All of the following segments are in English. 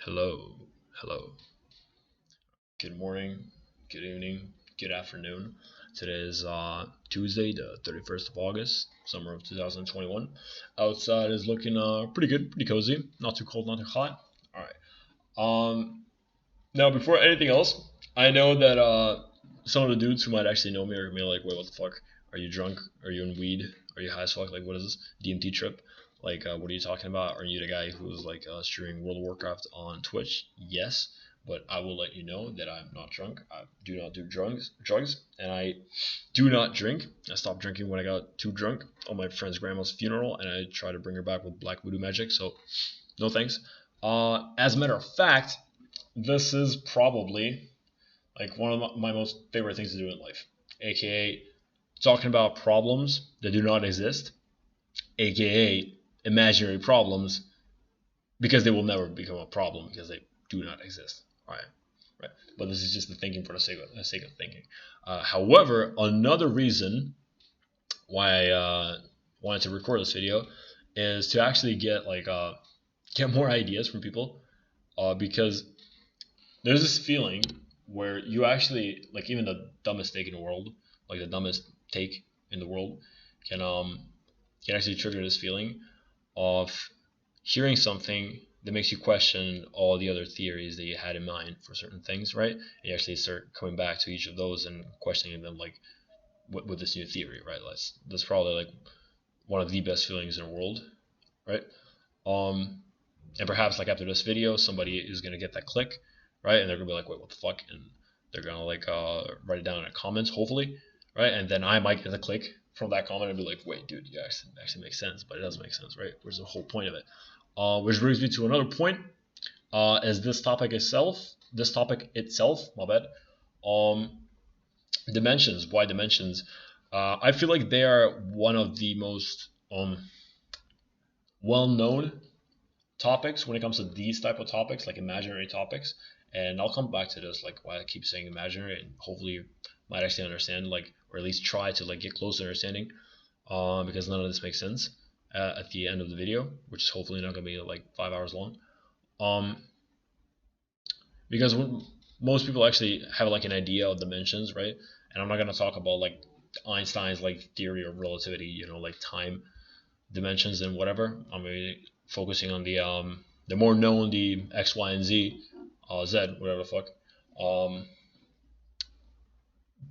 Hello, hello. Good morning, good evening, good afternoon. Today is Tuesday, the 31st of August, summer of 2021. Outside is looking pretty good, pretty cozy. Not too cold, not too hot. All right. Now before anything else, I know that some of the dudes who might actually know me are gonna be like, "Wait, what the fuck? Are you drunk? Are you in weed? Are you high as fuck? Like, what is this DMT trip? Like, what are you talking about? Are you the guy who's like streaming World of Warcraft on Twitch?" Yes, but I will let you know that I'm not drunk. I do not do drugs, and I do not drink. I stopped drinking when I got too drunk on my friend's grandma's funeral, and I tried to bring her back with black voodoo magic. So, no thanks. As a matter of fact, this is probably like one of my most favorite things to do in life, aka talking about problems that do not exist, aka imaginary problems, because they will never become a problem because they do not exist. All right, right. But this is just the thinking for the sake of thinking. However, another reason why I wanted to record this video is to actually get more ideas from people, because there's this feeling where you actually like even the dumbest take in the world, like the dumbest take in the world, can actually trigger this feeling of hearing something that makes you question all the other theories that you had in mind for certain things, right? And you actually start coming back to each of those and questioning them, like, what with this new theory, right? That's probably like one of the best feelings in the world, right? And perhaps like after this video, somebody is gonna get that click, right? And they're gonna be like, wait, what the fuck? And they're gonna write it down in the comments, hopefully, right? And then I might get the click from that comment and be like, wait, dude, you actually makes sense, but it doesn't make sense, right? Which is the whole point of it. Which brings me to another point, is this topic itself, my bad. Dimensions. Why dimensions? I feel like they are one of the most well-known topics when it comes to these type of topics, like imaginary topics. And I'll come back to this, like why I keep saying imaginary, and hopefully you might actually understand, like, or at least try to like get close to understanding, because none of this makes sense at the end of the video, which is hopefully not gonna be like 5 hours long. Because most people actually have like an idea of dimensions, right? And I'm not gonna talk about like Einstein's like theory of relativity, like time dimensions and whatever. I'm gonna be focusing on the more known, the X, Y, and Z, whatever the fuck,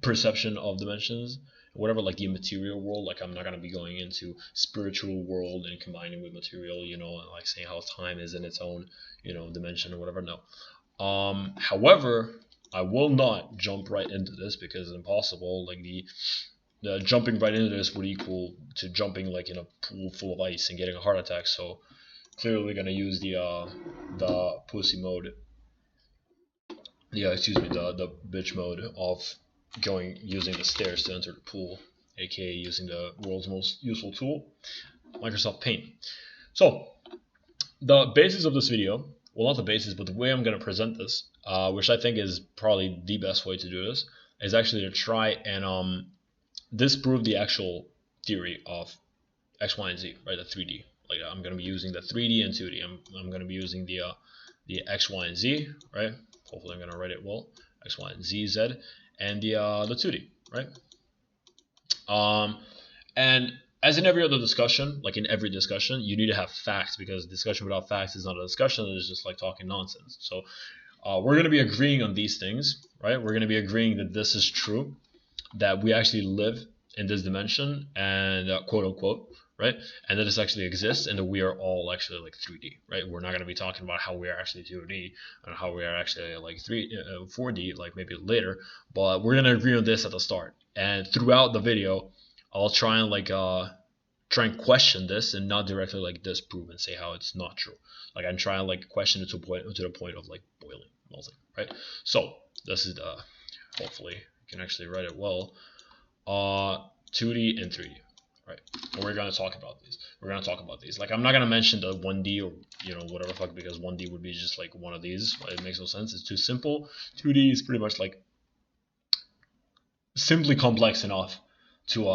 perception of dimensions, whatever, like the immaterial world. Like, I'm not gonna be going into spiritual world and combining with material, and like saying how time is in its own, dimension or whatever. No. However, I will not jump right into this because it's impossible. Like the jumping right into this would equal to jumping like in a pool full of ice and getting a heart attack. So clearly gonna use the pussy mode. The bitch mode of using the stairs to enter the pool, aka using the world's most useful tool, Microsoft Paint. So the basis of this video, well, not the basis, but the way I'm going to present this, which I think is probably the best way to do this, is actually to try and disprove the actual theory of X, Y, and Z, right? The 3D. Like, I'm going to be using the 3D and 2D. I'm going to be using the X, Y, and Z, right? Hopefully I'm going to write it well. X, Y, and Z, Z, and the 2D, right? And as in every other discussion, like in every discussion, you need to have facts, because discussion without facts is not a discussion. It's just like talking nonsense. So we're going to be agreeing on these things, right? We're going to be agreeing that this is true, that we actually live in this dimension, and quote unquote, right? And that this actually exists, and that we are all actually like 3D, right? We're not going to be talking about how we are actually 2D and how we are actually like 4D, like maybe later, but we're going to agree on this at the start. And throughout the video, I'll try and question this and not directly like disprove and say how it's not true. Like, I'm trying to like question it to the point of like boiling, melting, right? So this is hopefully you can actually write it well. 2D and 3D, right? And we're gonna talk about these. Like, I'm not gonna mention the 1D or whatever fuck, because 1D would be just like one of these. It makes no sense. It's too simple. 2D is pretty much like simply complex enough to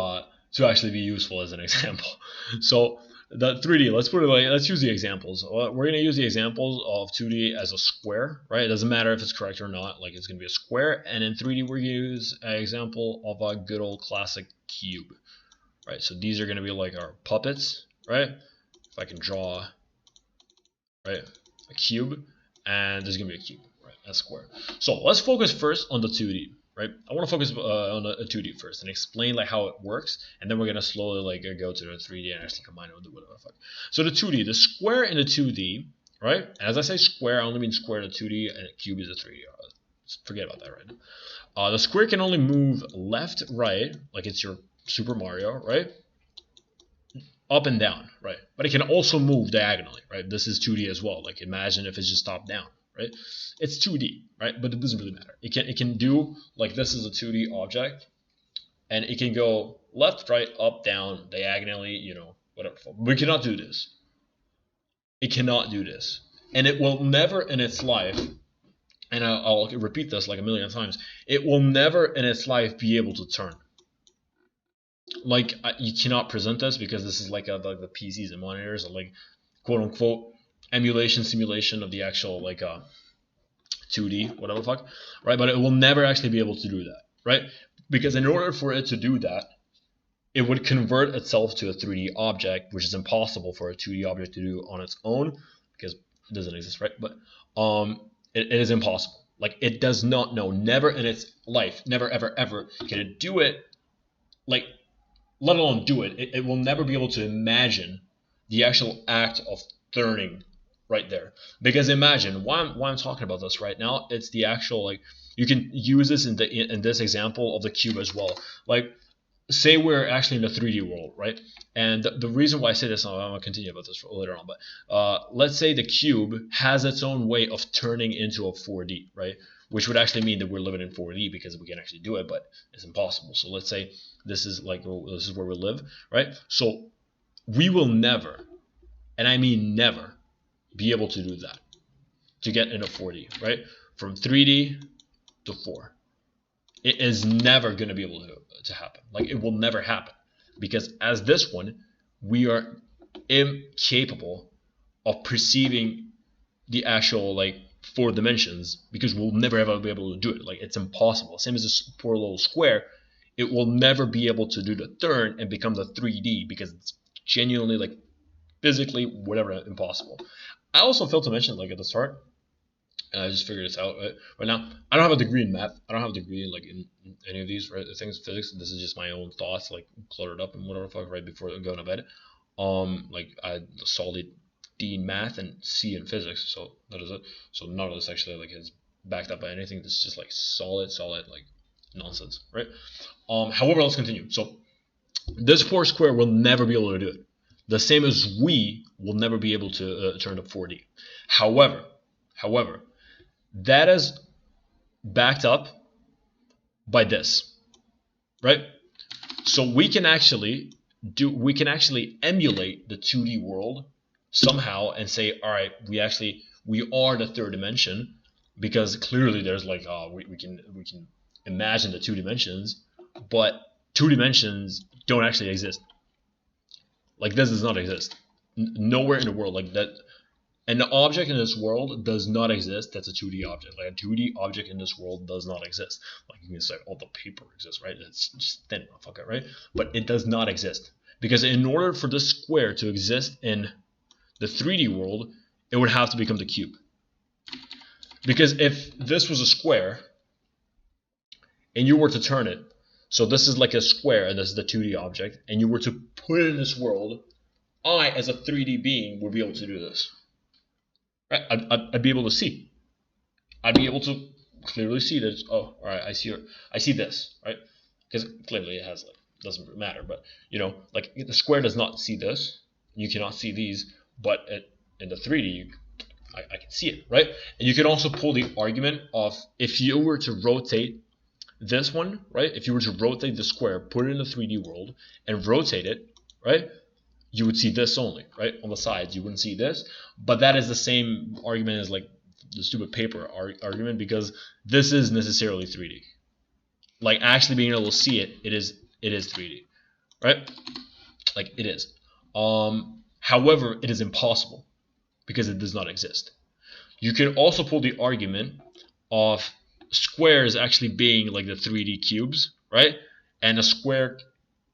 actually be useful as an example. So the 3D, let's put it like, let's use the examples. We're going to use the examples of 2D as a square, right? It doesn't matter if it's correct or not, like it's going to be a square. And in 3D, we're going to use an example of a good old classic cube, right? So these are going to be like our puppets, right? If I can draw, right, a cube, and there's going to be a cube, right, a square. So let's focus first on the 2D. Right, I want to focus on a 2D first and explain like how it works, and then we're gonna slowly like go to the 3D and actually combine it with whatever the fuck. So the 2D, the square in the 2D, right? And as I say square, I only mean square in the 2D, and cube is a 3D. Forget about that right now. The square can only move left, right, like it's your Super Mario, right? Up and down, right? But it can also move diagonally, right? This is 2D as well. Like imagine if it's just top down. Right? It's 2D, right? But it doesn't really matter. It can do like this is a 2D object, and it can go left, right, up, down, diagonally, you know, whatever. We cannot do this. It cannot do this, and it will never in its life. And I'll repeat this like a million times. It will never in its life be able to turn. Like you cannot present this because this is like the PCs and monitors, are like quote unquote emulation simulation of the actual like 2D whatever the fuck, right? But it will never actually be able to do that, right? Because in order for it to do that, it would convert itself to a 3D object, which is impossible for a 2D object to do on its own because it doesn't exist, right? But it is impossible. Like it does not know, never in its life, never ever ever can it do it, like let alone do it. It will never be able to imagine the actual act of turning right there. Because imagine why I'm talking about this right now. It's the actual like you can use this in this example of the cube as well. Like say we're actually in the 3D world, right? And the reason why I say this, I'm gonna continue about this later on. But let's say the cube has its own way of turning into a 4D, right? Which would actually mean that we're living in 4D because we can actually do it, but it's impossible. So let's say this is like this is where we live, right? So we will never, and I mean never, be able to do that, to get into 4D, right? From 3D to 4. It is never going to be able to happen. Like it will never happen because as this one, we are incapable of perceiving the actual like 4 dimensions because we'll never ever be able to do it. Like it's impossible. Same as this poor little square, it will never be able to do the turn and become the 3D because it's genuinely like physically whatever impossible. I also failed to mention like at the start, and I just figured this out right now. I don't have a degree in math. I don't have a degree like in any of these right things, physics. This is just my own thoughts, like cluttered up and whatever the fuck right before going to bed. Like I had a solid D in math and C in physics, so that is it. So none of this actually like is backed up by anything. This is just like solid like nonsense, right? However, let's continue. So this 4 square will never be able to do it. The same as we will never be able to turn to 4D. However, that is backed up by this, right? So we can actually emulate the 2D world somehow and say, all right, we are the 3rd dimension because clearly there's like we can imagine the 2 dimensions, but 2 dimensions don't actually exist. Like this does not exist nowhere in the world like that. An object in this world does not exist that's a 2D object. Like a 2D object in this world does not exist. Like you can say, oh, the paper exists, right? It's just thin, motherfucker, right? But it does not exist. Because in order for this square to exist in the 3D world, it would have to become the cube. Because if this was a square, and you were to turn it, so this is like a square, and this is the 2D object, and you were to put it in this world, I, as a 3D being, would be able to do this. Right? I'd be able to see. I'd be able to clearly see this. Oh, all right, I see this, right? Because clearly it has, like, doesn't matter, but, you know, like, the square does not see this. You cannot see these, but in the 3D, I can see it, right? And you can also pull the argument of if you were to rotate this one, right? If you were to rotate the square, put it in the 3D world, and rotate it, right? You would see this only, right? On the sides, you wouldn't see this. But that is the same argument as like the stupid paper argument, because this is necessarily 3D. Like actually being able to see it, it is 3D, right? Like it is. However, it is impossible because it does not exist. You can also pull the argument of squares actually being like the 3D cubes, right? And a square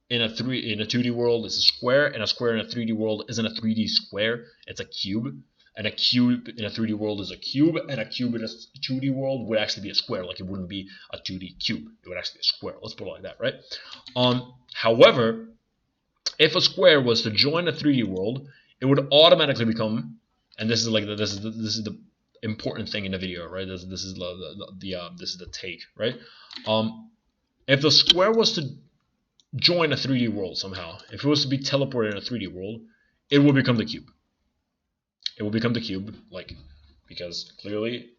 in a 2D world is a square, and a square in a 3D world isn't a 3D square, it's a cube. And a cube in a 3D world is a cube, and a cube in a 2D world would actually be a square. Like, it wouldn't be a 2D cube, it would actually be a square. Let's put it like that, right? However, if a square was to join a 3D world, it would automatically become, and this is like this is the important thing in the video, right? This is the take, right? If the square was to join a 3D world somehow, if it was to be teleported in a 3D world, it will become the cube. It will become the cube, like, because clearly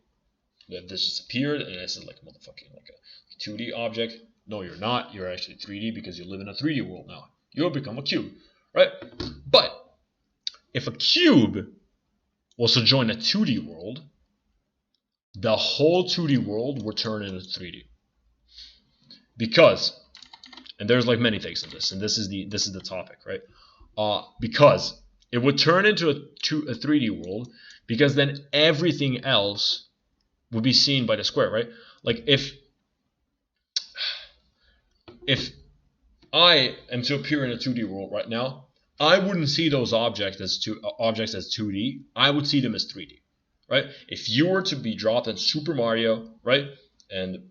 this just appeared, and this is like motherfucking like a 2D object. No, you're not. You're actually 3D because you live in a 3D world now. You'll become a cube, right? But if a cube was to join a 2D world, the whole 2D world would turn into 3D. Because, and there's like many things in this, and this is the topic, right? Because it would turn into a 3D world, because then everything else would be seen by the square, right? Like, if I am to appear in a 2D world right now, I wouldn't see those objects as 2D. I would see them as 3D, right? If you were to be dropped in Super Mario, right, and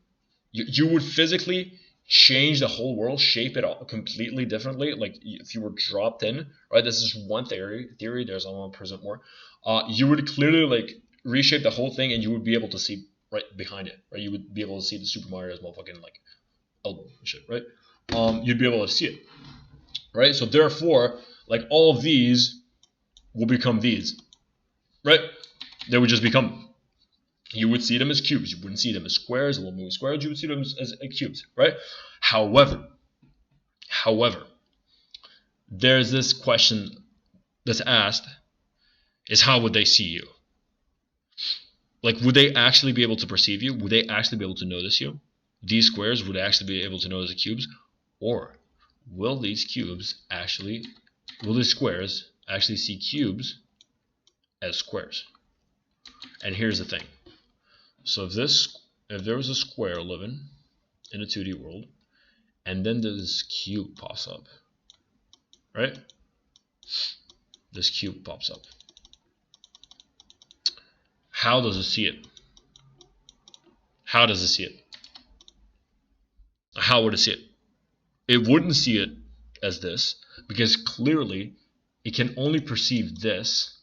you would physically change the whole world, shape it all completely differently. Like, if you were dropped in, right? This is one theory. There's I want to present more. You would clearly like reshape the whole thing, and you would be able to see right behind it, right? You would be able to see the Super Mario's motherfucking like elbow and shit, right? You'd be able to see it, right? So therefore, like, all of these will become these, right? They would just become. You would see them as cubes. You wouldn't see them as squares. It will move squares. You would see them as cubes, right? However, there's this question that's asked: is how would they see you? Like, would they actually be able to perceive you? Would they actually be able to notice you? These squares, would they actually be able to notice the cubes? Or will these squares actually see cubes as squares? And here's the thing. So if there was a square living in a 2D world, and then this cube pops up, right? This cube pops up. How does it see it? How does it see it? How would it see it? It wouldn't see it as this, because clearly it can only perceive this,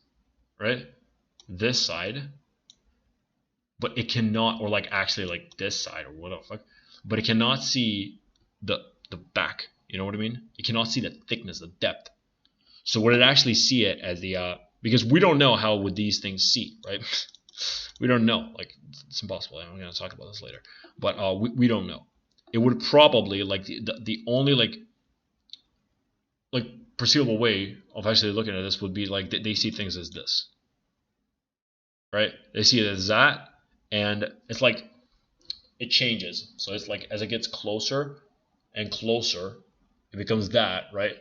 right? This side. But it cannot, or like actually like this side, or what the fuck, but it cannot see the back. You know what I mean? It cannot see the thickness, the depth. So would it actually see it as the because we don't know how would these things see, right? We don't know. Like, it's impossible. I'm gonna talk about this later, but we don't know. It would probably, like, the only like perceivable way of actually looking at this would be like they see things as this, right? They see it as that. And it's like it changes. So it's like as it gets closer and closer, it becomes that, right?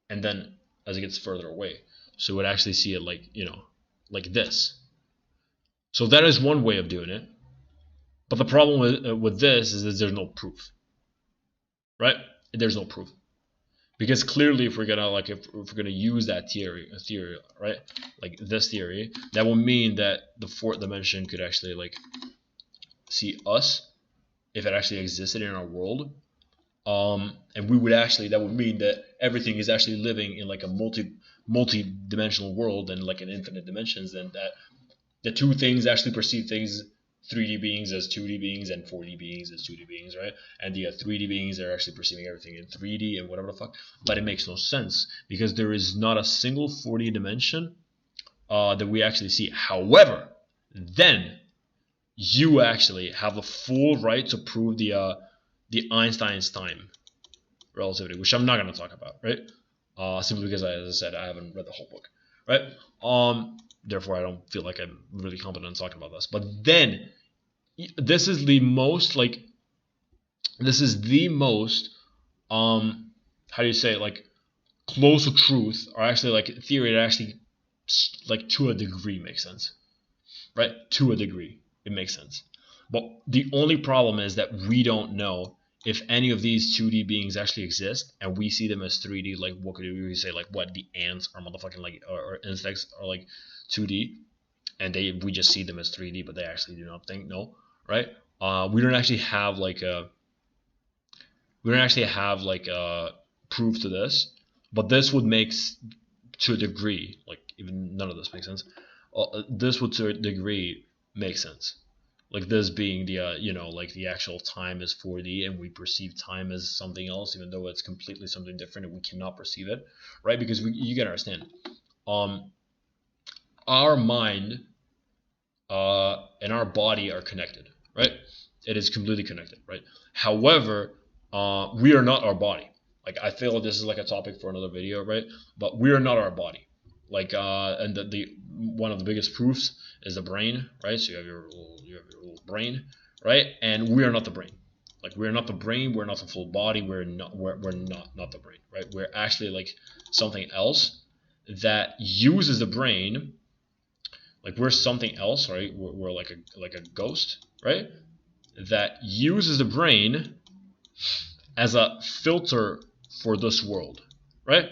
And then as it gets further away, so it would actually see it like, like this. So that is one way of doing it. But the problem with this is that there's no proof, right? There's no proof. Because clearly, if we're gonna use that theory, right, like this theory, that will mean that the fourth dimension could actually like see us if it actually existed in our world, and we would actually, that would mean that everything is actually living in like a multi-dimensional world and like in infinite dimensions, and that the two things actually perceive things. 3D beings as 2D beings and 4D beings as 2D beings, right? And the 3D beings are actually perceiving everything in 3D and whatever the fuck. But it makes no sense because there is not a single 4D dimension that we actually see. However, then you actually have the full right to prove the Einstein's time relativity, which I'm not going to talk about, right? Simply because, as I said, I haven't read the whole book, right? Therefore, I don't feel like I'm really competent talking about this. But then, this is the most, how do you say it, like, close to truth are actually like theory that actually like to a degree makes sense, right? To a degree it makes sense, but the only problem is that we don't know if any of these 2D beings actually exist and we see them as 3D. Like what could we say, like what the ants are motherfucking like, or insects are like 2D, and we just see them as 3D, but they actually do not think. No, right? We don't actually have like a proof to this, but this would make to a degree, like even none of this makes sense. This would to a degree make sense. Like this being the like the actual time is 4D and we perceive time as something else, even though it's completely something different and we cannot perceive it, right? Because you gotta understand, our mind and our body are connected, right? It is completely connected, right? However, we are not our body. Like I feel this is like a topic for another video, right? But we are not our body. Like and the one of the biggest proofs is the brain, right? So you have your little brain, right? And we are not the brain. Like we're not the brain. We're not the full body. We're not the brain, right? We're actually like something else that uses the brain. Like we're something else, right? We're like a ghost, right? That uses the brain as a filter for this world, right?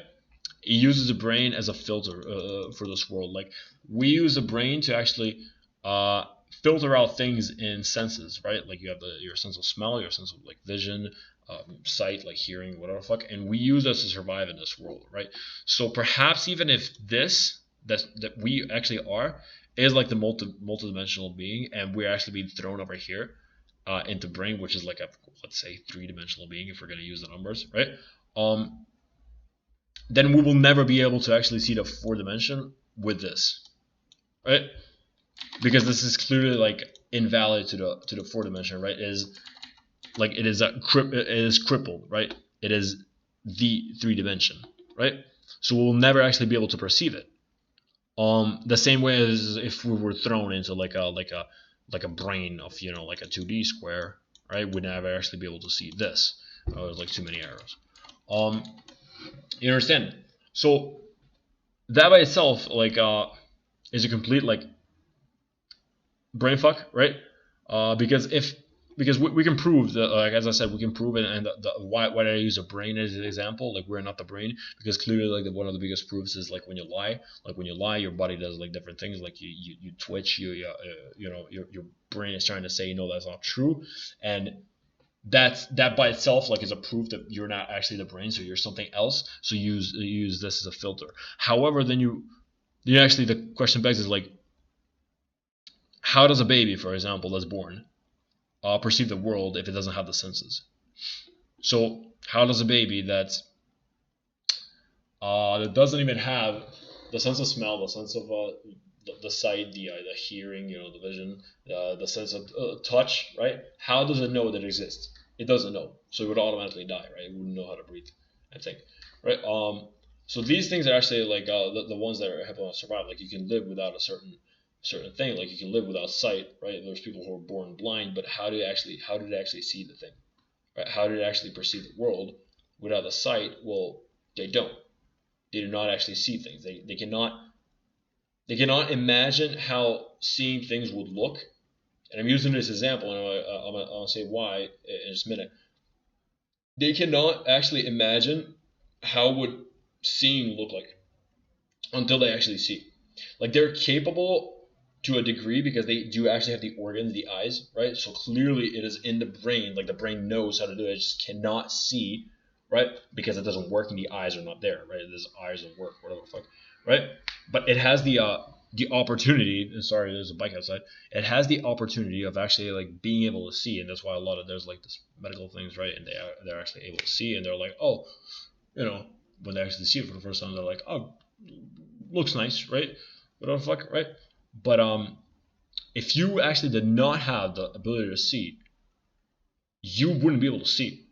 It uses the brain as a filter for this world. Like we use the brain to actually filter out things in senses, right? Like you have your sense of smell, your sense of like vision, sight, like hearing, whatever the fuck, and we use this to survive in this world, right? So perhaps even if this that we actually are is like the multidimensional being, and we're actually being thrown over here into brain, which is like a, let's say, 3-dimensional being, if we're going to use the numbers, right? Then we will never be able to actually see the 4th dimension with this, right? Because this is clearly like invalid to the 4th dimension, right? It is crippled, right? It is the 3 dimension, right? So we'll never actually be able to perceive it. The same way as if we were thrown into like a brain of like a 2D square, right? We'd never actually be able to see this. There's like too many arrows. You understand? So that by itself like is a complete like brain fuck, right? Because we can prove that, like as I said, we can prove it, and why I use a brain as an example, like we're not the brain, because clearly like one of the biggest proofs is like when you lie, your body does like different things, like you twitch, your brain is trying to say no, that's not true, and that by itself like is a proof that you're not actually the brain, so you're something else. So use this as a filter. However, then you actually, the question begs is like, how does a baby, for example, that's born perceive the world if it doesn't have the senses? So how does a baby that doesn't even have the sense of smell, the sense of the sight, the hearing, the vision, the sense of touch, right? How does it know that it exists? It doesn't know, so it would automatically die, right? It wouldn't know how to breathe, I think, right? So these things are actually like the ones that are helping us survive. Like you can live without a certain thing, like you can live without sight, right? There's people who are born blind, but how did they actually see the thing, right? How did they actually perceive the world without the sight? Well, they don't. They do not actually see things. They cannot imagine how seeing things would look. And I'm using this example, and I'll say why in just a minute. They cannot actually imagine how would seeing look like until they actually see. Like they're capable to a degree because they do actually have the organs, the eyes, right? So clearly it is in the brain. Like the brain knows how to do it. It just cannot see, right? Because it doesn't work and the eyes are not there, right? This eyes don't work, whatever the fuck, right? But it has the opportunity. Sorry, there's a bike outside. It has the opportunity of actually like being able to see, and that's why a lot of there's like this medical things, right? And they're actually able to see, and they're like, oh, when they actually see it for the first time, they're like, oh, looks nice, right? Whatever the fuck, right? But if you actually did not have the ability to see, you wouldn't be able to see.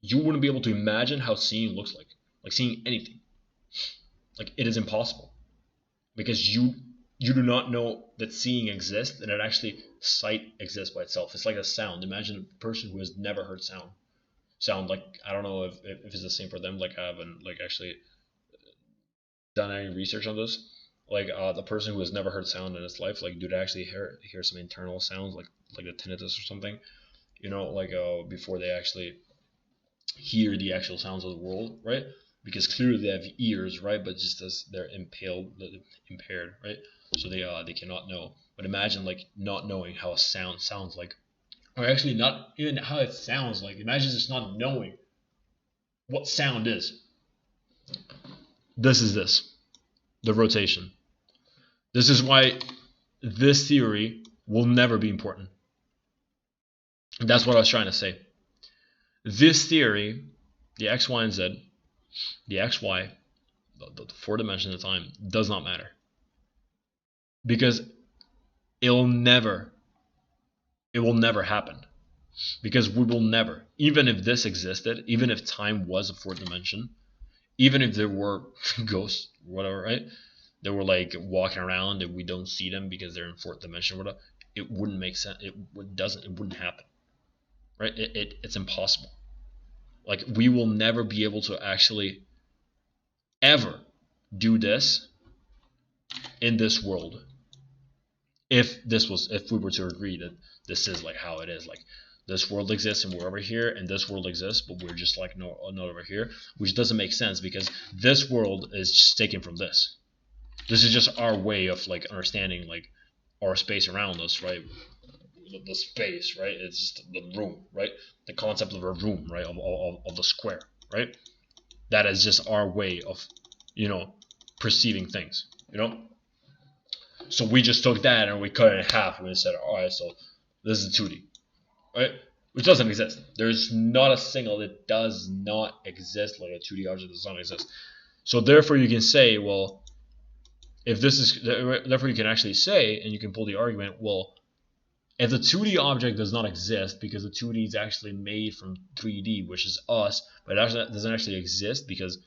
You wouldn't be able to imagine how seeing looks like seeing anything. Like it is impossible because you do not know that seeing exists and that actually sight exists by itself. It's like a sound. Imagine a person who has never heard sound. sound. Like I don't know if it's the same for them. Like I haven't like actually done any research on this. Like the person who has never heard sound in his life, like do they actually hear some internal sounds like a tinnitus or something? You know, like before they actually hear the actual sounds of the world, right? Because clearly they have ears, right? But just as they're impaired, right? So they cannot know. But imagine like not knowing how a sound sounds like, or actually not even how it sounds like. Imagine just not knowing what sound is. This is the rotation. This is why this theory will never be important. That's what I was trying to say. This theory, the x, y, and z, the x, y, the four dimensions of time, does not matter. Because it will never happen. Because we will never, even if this existed, even if time was a fourth dimension, even if there were ghosts, whatever, right? They were like walking around and we don't see them because they're in fourth dimension, whatever. It wouldn't make sense. It wouldn't happen, right? It's impossible. Like we will never be able to actually ever do this in this world. If we were to agree that this is like how it is, like this world exists and we're over here, and this world exists but we're just like not over here, which doesn't make sense because this world is just taken from this. This is just our way of like understanding like our space around us, right? The space, right? It's just the room, right? The concept of a room, right? Of the square, right? That is just our way of, perceiving things, So we just took that and we cut it in half and we said, all right, so this is 2D, right? Which doesn't exist. There's not a single that does not exist, like a 2D object does not exist. So therefore you can say, well, if this is, therefore you can actually say, and you can pull the argument, well, if the 2D object does not exist because the 2D is actually made from 3D, which is us, but it doesn't actually exist because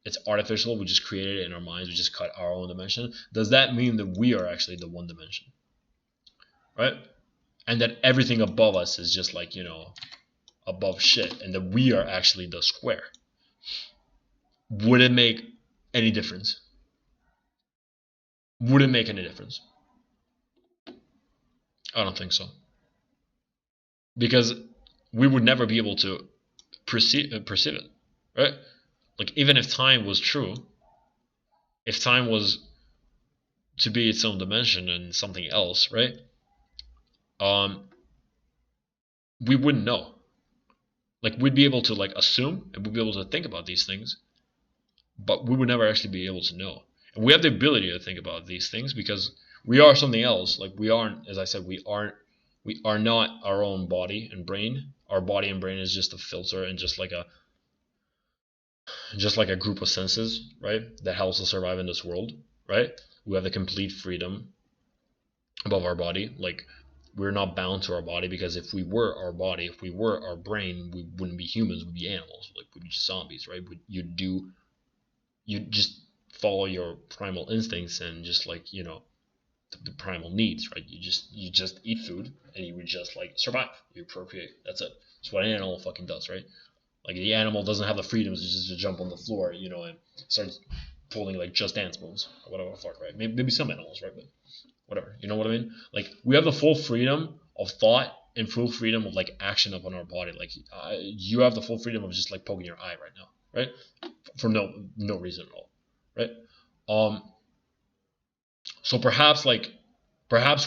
it's artificial, we just created it in our minds, we just cut our own dimension, does that mean that we are actually the one dimension? Right? And that everything above us is just like, above shit, and that we are actually the square? Would it make any difference? Would it make any difference? I don't think so. Because we would never be able to perceive it, right? Like, even if time was true, if time was to be its own dimension and something else, right? We wouldn't know. Like, we'd be able to like assume and we'd be able to think about these things, but we would never actually be able to know. And we have the ability to think about these things because we are something else. Like, we aren't, as I said, we are not our own body and brain. Our body and brain is just a filter and just like a group of senses, right? That helps us survive in this world, right? We have the complete freedom above our body. Like, we're not bound to our body, because if we were our body, if we were our brain, we wouldn't be humans, we'd be animals. Like, we'd be just zombies, right? You'd just follow your primal instincts and just like, the primal needs, right? You just eat food and you would just like survive. You procreate. That's it. That's what an animal fucking does, right? Like, the animal doesn't have the freedoms just to jump on the floor, and start pulling like Just Dance moves or whatever the fuck, right? Maybe some animals, right? But whatever, you know what I mean? Like, we have the full freedom of thought and full freedom of like action upon our body. Like, you have the full freedom of just like poking your eye right now, right? For no reason at all, right? So perhaps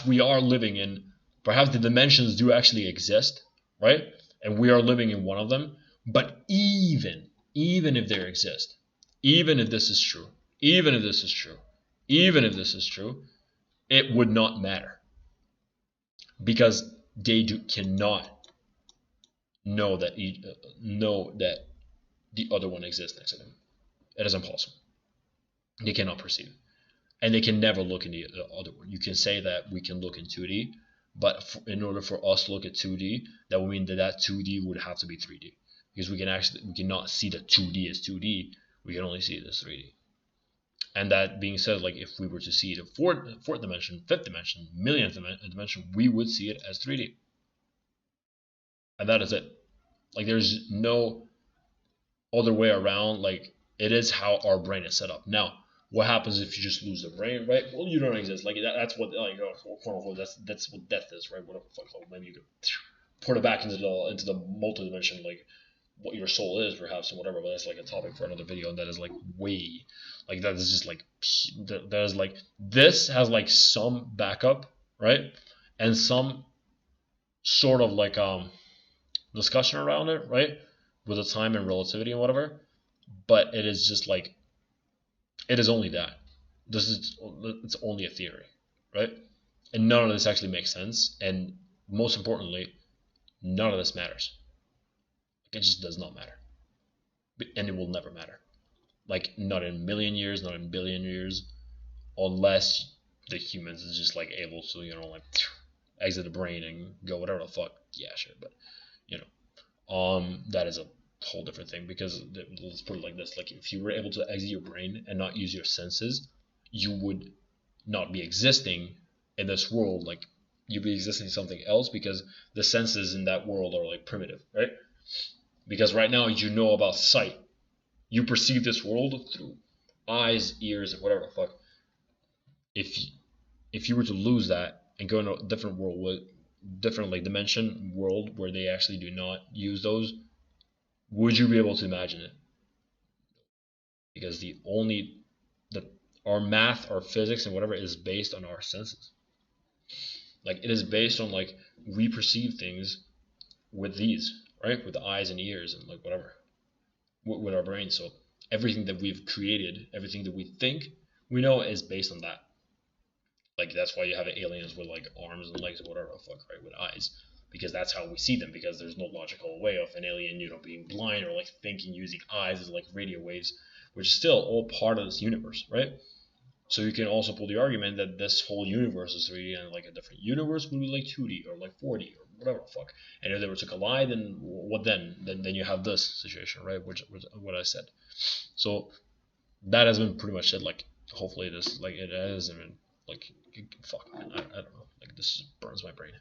we are living in, perhaps the dimensions do actually exist, right? And we are living in one of them. But even if they exist, even if this is true, even if this is true, it would not matter, because they cannot know that the other one exists next to them. It is impossible. They cannot perceive it. And they can never look in the other one. You can say that we can look in 2D, but in order for us to look at 2D, that would mean that 2D would have to be 3D. Because we cannot see that 2D as 2D. We can only see it as 3D. And that being said, like, if we were to see the fourth dimension, fifth dimension, millionth dimension, we would see it as 3D. And that is it. Like there's no other way around. Like it is how our brain is set up. Now, what happens if you just lose the brain, right? Well, you don't exist. Like that's what like quote unquote that's what death is, right? Whatever the fuck. Like, maybe you could put it back into the multi-dimension, like what your soul is, perhaps, and whatever. But that's like a topic for another video. And that is like way, like that is just like that is like this has like some backup, right? And some sort of like discussion around it, right? With the time and relativity and whatever. But it is just like it is only that. This is it's only a theory, right? And none of this actually makes sense. And most importantly, none of this matters. It just does not matter, and it will never matter. Like not in a million years, not in a billion years, unless the humans is just like able to like exit the brain and go whatever the fuck. Yeah, sure, but you that is a whole different thing because let's put it like this: like if you were able to exit your brain and not use your senses, you would not be existing in this world. Like you'd be existing in something else because the senses in that world are like primitive, right? Because right now you know about sight. You perceive this world through eyes, ears, and whatever the fuck. If if you were to lose that and go into a different world with different like dimension world where they actually do not use those, would you be able to imagine it? Because the only the our math, our physics, and whatever is based on our senses. Like it is based on like we perceive things with these, right? With the eyes and ears and like whatever. With our brains. So everything that we've created, everything that we think we know is based on that. Like that's why you have aliens with like arms and legs or whatever the fuck, right? With eyes. Because that's how we see them, because there's no logical way of an alien, being blind or like thinking using eyes as like radio waves, which is still all part of this universe, right? So you can also pull the argument that this whole universe is 3D and like a different universe would be like 2D or like 4D or whatever the fuck. And if they were to collide, then what then? Then you have this situation, right? Which was what I said. So that has been pretty much it. Like hopefully this like it has been like fuck man, I don't know. Like this just burns my brain.